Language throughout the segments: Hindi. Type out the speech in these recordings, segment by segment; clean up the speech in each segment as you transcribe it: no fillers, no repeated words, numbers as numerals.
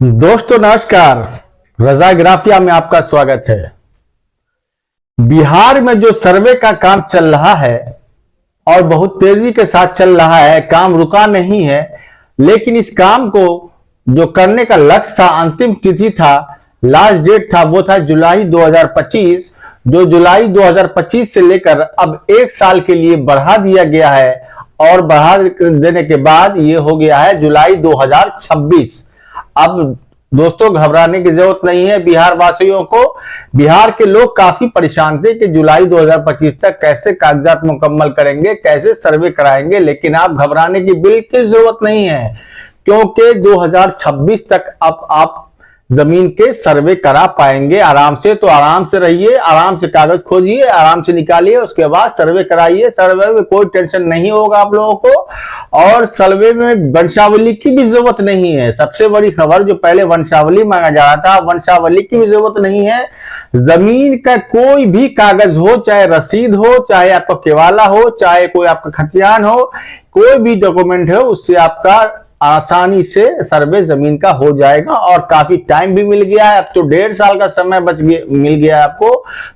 दोस्तों नमस्कार, रजा ग्राफिया में आपका स्वागत है। बिहार में जो सर्वे का काम चल रहा है और बहुत तेजी के साथ चल रहा है, काम रुका नहीं है, लेकिन इस काम को जो करने का लक्ष्य था, अंतिम तिथि था, लास्ट डेट था, वो था जुलाई 2025। जो जुलाई 2025 से लेकर अब एक साल के लिए बढ़ा दिया गया है और बढ़ा देने के बाद ये हो गया है जुलाई 2026। अब दोस्तों घबराने की जरूरत नहीं है बिहार वासियों को। बिहार के लोग काफी परेशान थे कि जुलाई 2025 तक कैसे कागजात मुकम्मल करेंगे, कैसे सर्वे कराएंगे, लेकिन आप घबराने की बिल्कुल जरूरत नहीं है, क्योंकि 2026 तक अब आप जमीन के सर्वे करा पाएंगे आराम से। तो आराम से रहिए, आराम से कागज खोजिए, आराम से निकालिए, उसके बाद सर्वे कराइए। सर्वे में कोई टेंशन नहीं होगा आप लोगों को, और सर्वे में वंशावली की भी जरूरत नहीं है। सबसे बड़ी खबर, जो पहले वंशावली मांगा जा रहा था, वंशावली की भी जरूरत नहीं है। जमीन का कोई भी कागज हो, चाहे रसीद हो, चाहे आपका केवाला हो, चाहे कोई आपका खतियान हो, कोई भी डॉक्यूमेंट हो, उससे आपका आसानी से सर्वे जमीन का हो जाएगा। और काफी टाइम भी मिल गया है, अब तो 1.5 साल का समय मिल गया है आपको।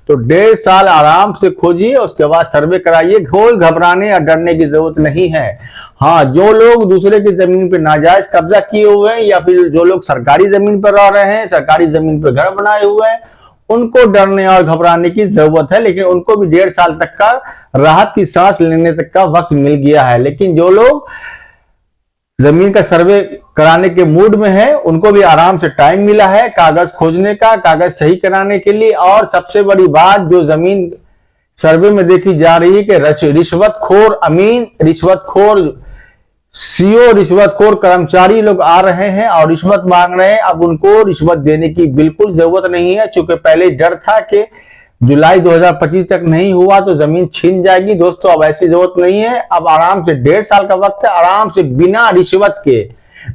तो 1.5 साल आराम से खोजिए, उसके बाद सर्वे कराइए। कोई घबराने या डरने की जरूरत नहीं है। हाँ, जो लोग दूसरे की जमीन पर नाजायज कब्जा किए हुए हैं, या फिर जो लोग सरकारी जमीन पर रह रहे हैं, सरकारी जमीन पर घर बनाए हुए हैं, उनको डरने और घबराने की जरूरत है, लेकिन उनको भी 1.5 साल तक का राहत की सांस लेने तक का वक्त मिल गया है। लेकिन जो लोग जमीन का सर्वे कराने के मूड में है, उनको भी आराम से टाइम मिला है कागज खोजने का, कागज सही कराने के लिए। और सबसे बड़ी बात जो जमीन सर्वे में देखी जा रही है कि रिश्वतखोर अमीन, रिश्वतखोर सीओ, रिश्वतखोर कर्मचारी लोग आ रहे हैं और रिश्वत मांग रहे हैं। अब उनको रिश्वत देने की बिल्कुल जरूरत नहीं है, चूंकि पहले डर था कि जुलाई 2025 तक नहीं हुआ तो जमीन छीन जाएगी। दोस्तों अब ऐसी जरूरत नहीं है। अब आराम से 1.5 साल का वक्त है, आराम से बिना रिश्वत के,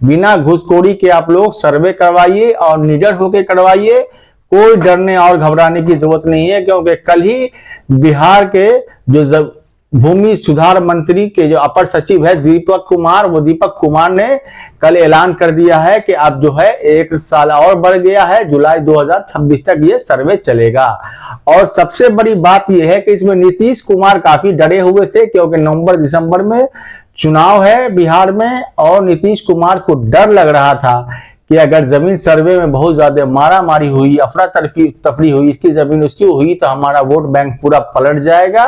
बिना घूसखोरी के आप लोग सर्वे करवाइए और निडर होकर करवाइए। कोई डरने और घबराने की जरूरत नहीं है, क्योंकि कल ही बिहार के जो भूमि सुधार मंत्री के जो अपर सचिव है दीपक कुमार, वो दीपक कुमार ने कल ऐलान कर दिया है कि अब जो है 1 साल और बढ़ गया है, जुलाई 2026 तक ये सर्वे चलेगा। और सबसे बड़ी बात यह है कि इसमें नीतीश कुमार काफी डरे हुए थे, क्योंकि नवंबर दिसंबर में चुनाव है बिहार में, और नीतीश कुमार को डर लग रहा था कि अगर जमीन सर्वे में बहुत ज्यादा मारा मारी हुई, अफरा तफरी हुई, इसकी जमीन उसकी हुई, तो हमारा वोट बैंक पूरा पलट जाएगा,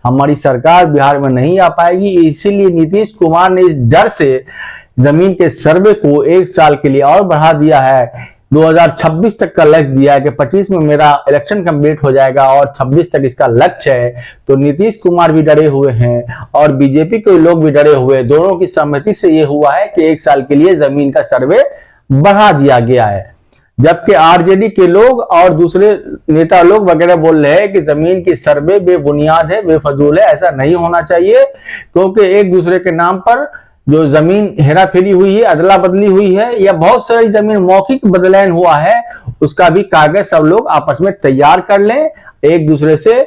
हमारी सरकार बिहार में नहीं आ पाएगी। इसीलिए नीतीश कुमार ने इस डर से जमीन के सर्वे को 1 साल के लिए और बढ़ा दिया है। 2026 तक का लक्ष्य दिया है कि 25 में मेरा इलेक्शन कंप्लीट हो जाएगा और 26 तक इसका लक्ष्य है। तो नीतीश कुमार भी डरे हुए हैं और बीजेपी के लोग भी डरे हुए, दोनों की सहमति से यह हुआ है कि 1 साल के लिए जमीन का सर्वे बढ़ा दिया गया है। जबकि आरजेडी के लोग और दूसरे नेता लोग वगैरह बोल रहे हैं कि जमीन की सर्वे बेबुनियाद है, बेफजूल है, ऐसा नहीं होना चाहिए, क्योंकि एक दूसरे के नाम पर जो जमीन हेरा फेरी हुई है, अदला बदली हुई है, या बहुत सारी जमीन मौखिक बदलान हुआ है, उसका भी कागज सब लोग आपस में तैयार कर लें, एक दूसरे से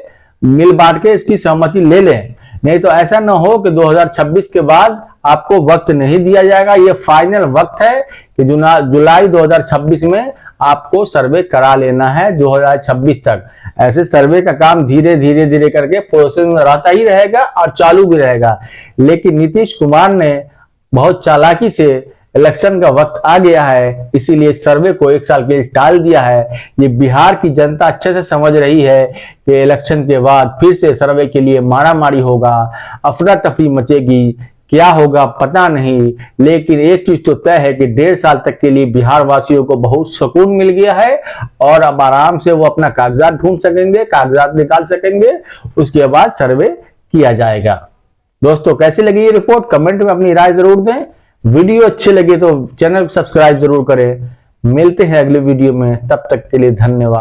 मिल बांट के इसकी सहमति ले लें। नहीं तो ऐसा ना हो कि 2026 के बाद आपको वक्त नहीं दिया जाएगा। ये फाइनल वक्त है कि जुलाई 2026 में आपको सर्वे करा लेना है 2026 तक। ऐसे सर्वे का काम धीरे धीरे करके प्रोसेस में रहता ही रहेगा और चालू भी रहेगा। लेकिन नीतीश कुमार ने बहुत चालाकी से इलेक्शन का वक्त आ गया है, इसीलिए सर्वे को 1 साल के लिए टाल दिया है। ये बिहार की जनता अच्छे से समझ रही है कि इलेक्शन के बाद फिर से सर्वे के लिए मारामारी होगा, अफरा तफरी मचेगी, क्या होगा पता नहीं। लेकिन एक चीज तो तय है कि 1.5 साल तक के लिए बिहार वासियों को बहुत सुकून मिल गया है और अब आराम से वो अपना कागजात ढूंढ सकेंगे, कागजात निकाल सकेंगे, उसके बाद सर्वे किया जाएगा। दोस्तों कैसी लगी ये रिपोर्ट, कमेंट में अपनी राय जरूर दें। वीडियो अच्छी लगे तो चैनल को सब्सक्राइब जरूर करें। मिलते हैं अगले वीडियो में, तब तक के लिए धन्यवाद।